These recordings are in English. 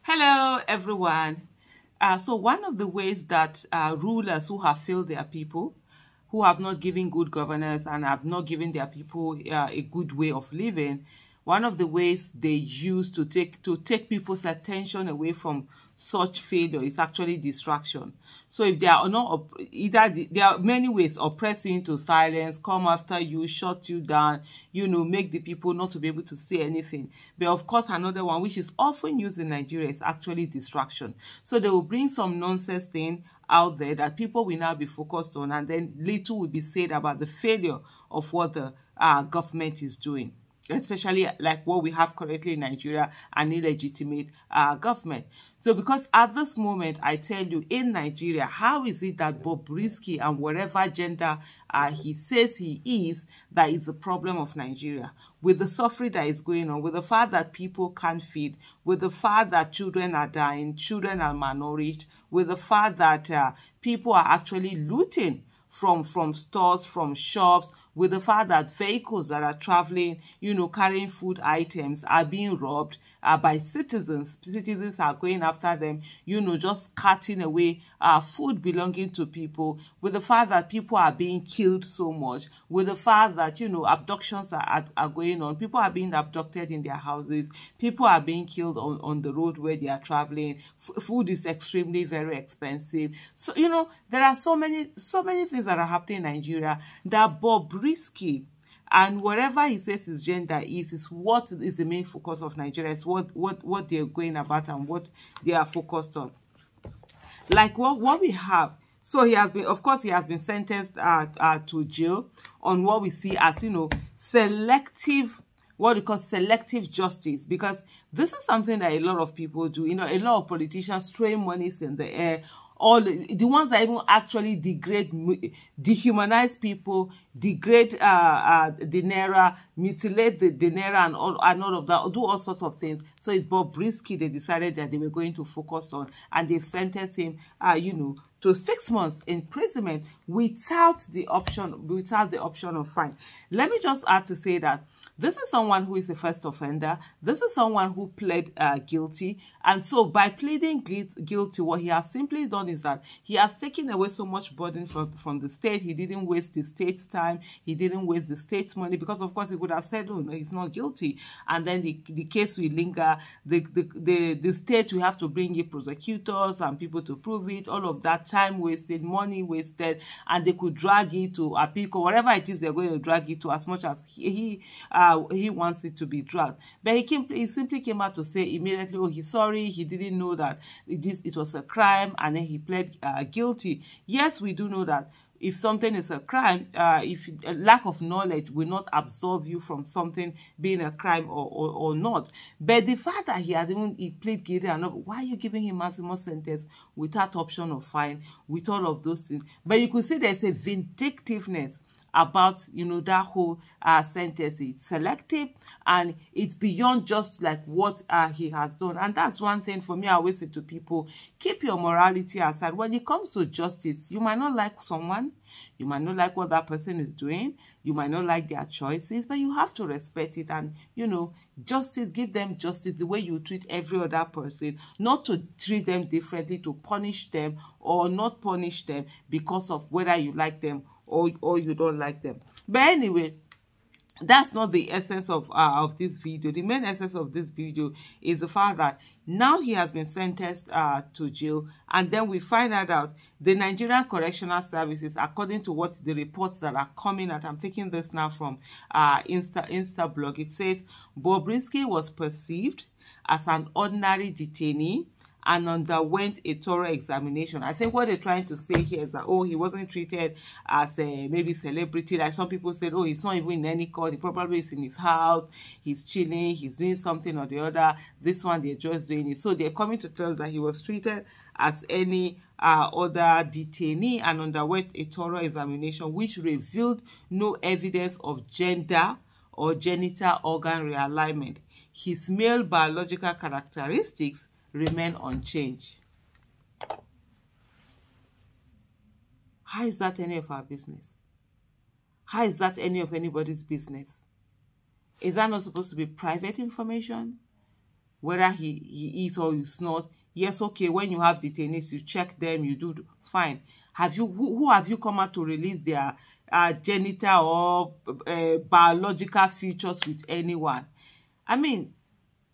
Hello, everyone. So one of the ways that rulers who have failed their people, who have not given good governance and have not given their people a good way of living, one of the ways they use to take people's attention away from such failure is actually distraction. So if they are not there are many ways: oppress you into silence, come after you, shut you down, make the people not to be able to say anything. But of course, another one which is often used in Nigeria is actually distraction. So they will bring some nonsense thing out there that people will now be focused on, and then little will be said about the failure of what the government is doing, especially like what we have currently in Nigeria, an illegitimate government. So because at this moment, I tell you, in Nigeria, how is it that Bobrisky and whatever gender he says he is, that is the problem of Nigeria? With the suffering that is going on, with the fact that people can't feed, with the fact that children are dying, children are malnourished, with the fact that people are actually looting from stores, from shops, with the fact that vehicles that are traveling, carrying food items are being robbed by citizens. Citizens are going after them, just cutting away food belonging to people, with the fact that people are being killed so much, with the fact that, abductions are going on. People are being abducted in their houses. People are being killed on the road where they are traveling. Food is extremely very expensive. So, there are so many things that are happening in Nigeria that Bobrisky and whatever he says his gender is what is the main focus of Nigeria. It's what they're going about and what they are focused on. Like what we have. So he has been sentenced to jail on what we see as selective, what we call selective justice, because this is something that a lot of people do. A lot of politicians throw monies in the air. All the ones that even actually dehumanize people, degrade the naira, mutilate the naira, and all of that, do all sorts of things. So it's Bobrisky they decided that they were going to focus on, and they've sentenced him, to 6 months imprisonment without the option of fine. Let me just add to say that this is someone who is a first offender. This is someone who pled guilty. And so by pleading guilty, what he has simply done is that he has taken away so much burden from the state. He didn't waste the state's time. He didn't waste the state's money, because of course he would have said, oh no, he's not guilty. And then the case will linger. The state will have to bring in prosecutors and people to prove it. All of that, time wasted, money wasted, and they could drag it to appeal or whatever it is they're going to drag it to, as much as he wants it to be dragged. But he simply came out to say immediately, oh, he's sorry, he didn't know that it was a crime, and then he pled guilty. Yes, we do know that if something is a crime, if a lack of knowledge will not absolve you from something being a crime or not. But the fact that he plead guilty, and why are you giving him maximum sentence without option of fine, with all of those things? But you could see there's a vindictiveness about that whole sentence. It's selective, and it's beyond just like what he has done. And that's one thing for me. I always say to people, keep your morality aside. When it comes to justice, you might not like someone, you might not like what that person is doing, you might not like their choices, but you have to respect it. And justice, give them justice the way you treat every other person, not to treat them differently, to punish them or not punish them because of whether you like them or you don't like them. But anyway, that's not the essence of this video. The main essence of this video is the fact that now he has been sentenced to jail, and then we find out the Nigerian Correctional Services, according to what the reports that are coming out, I'm taking this now from Insta blog, it says Bobrisky was perceived as an ordinary detainee and underwent a thorough examination. I think what they're trying to say here is that, oh, he wasn't treated as a maybe celebrity. Like some people said, oh, he's not even in any court. He probably is in his house. He's chilling. He's doing something or the other. This one, they're just doing it. So they're coming to tell us that he was treated as any other detainee and underwent a thorough examination, which revealed no evidence of gender or genital organ realignment. His male biological characteristics remain unchanged. How is that any of our business? How is that any of anybody's business? Is that not supposed to be private information? whether he is or is not. Yes, okay, when you have detainees, you check them, you do fine. Have you who have you come out to release their genital or biological features with anyone? I mean,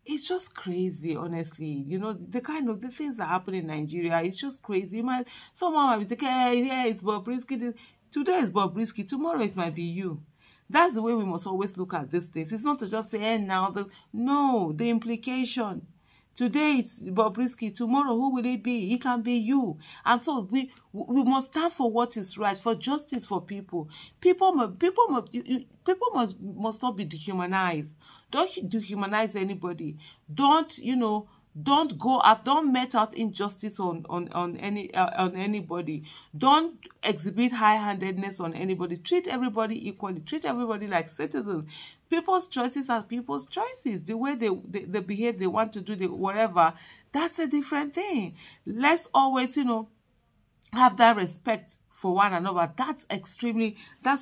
it's just crazy, honestly. You know, the kind of the things that happen in Nigeria, it's just crazy. Someone might be thinking, hey, yeah, it's Bobrisky. Today is Bobrisky, tomorrow it might be you. That's the way we must always look at these things. It's not to just say, hey, now, no, the implication. Today it's Bobrisky, tomorrow who will it be? It can be you. And so we must stand for what is right, for justice for people. People must not be dehumanized. Don't dehumanize anybody. Don't, don't go up, don't met out injustice on anybody. Don't exhibit high-handedness on anybody. Treat everybody equally. Treat everybody like citizens. People's choices are people's choices. The way they behave, they want to do whatever, that's a different thing. Let's always, have that respect for one another. That's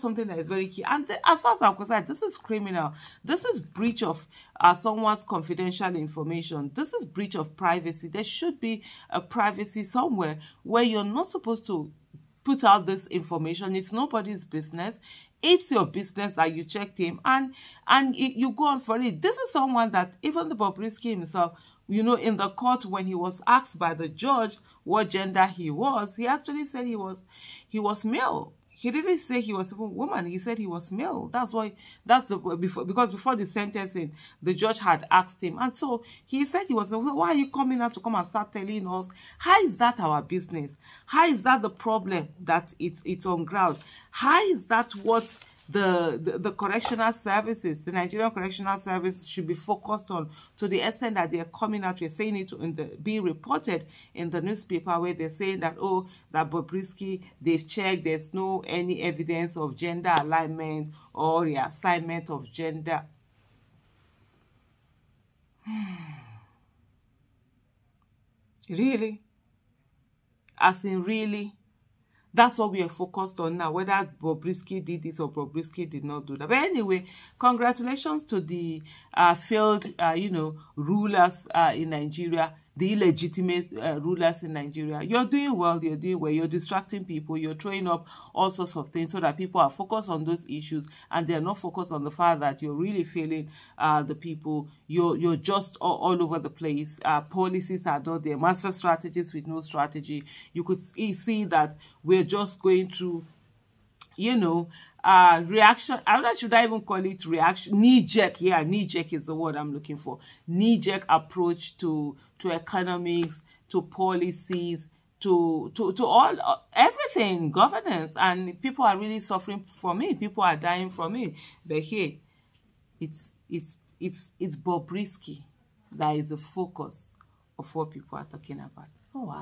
something that is very key. And as far as I'm concerned, this is criminal. This is breach of someone's confidential information. This is breach of privacy. There should be a privacy somewhere where you're not supposed to put out this information. It's nobody's business. It's your business that you checked him and you go on for it. This is someone that even the Bobrisky himself, in the court when he was asked by the judge what gender he was, he actually said he was male. He didn't say he was a woman. He said he was male. Because before the sentencing, the judge had asked him. And so he said he was, why are you coming out to come and start telling us? How is that our business? How is that the problem that it's on ground? How is that what the correctional services, the Nigerian Correctional Service should be focused on, to the extent that they're coming out, we're saying it being reported in the newspaper where they're saying that, that Bobrisky, they've checked, there's no any evidence of gender alignment or reassignment of gender. Really? As in really? That's what we are focused on now, whether Bobrisky did this or Bobrisky did not do that. But anyway, congratulations to the failed, rulers in Nigeria, the illegitimate rulers in Nigeria. You're doing well, you're distracting people, you're throwing up all sorts of things so that people are focused on those issues and they're not focused on the fact that you're really failing the people. You're just all over the place. Policies are not there, master strategies with no strategy. You could see that we're just going through, reaction. Should I even call it reaction? Knee-jerk. Yeah, knee-jerk is the word I'm looking for. Knee-jerk approach to economics, to policies, to all everything, governance, and people are really suffering from it. People are dying from it. But here, it's Bobrisky that is the focus of what people are talking about. Oh wow.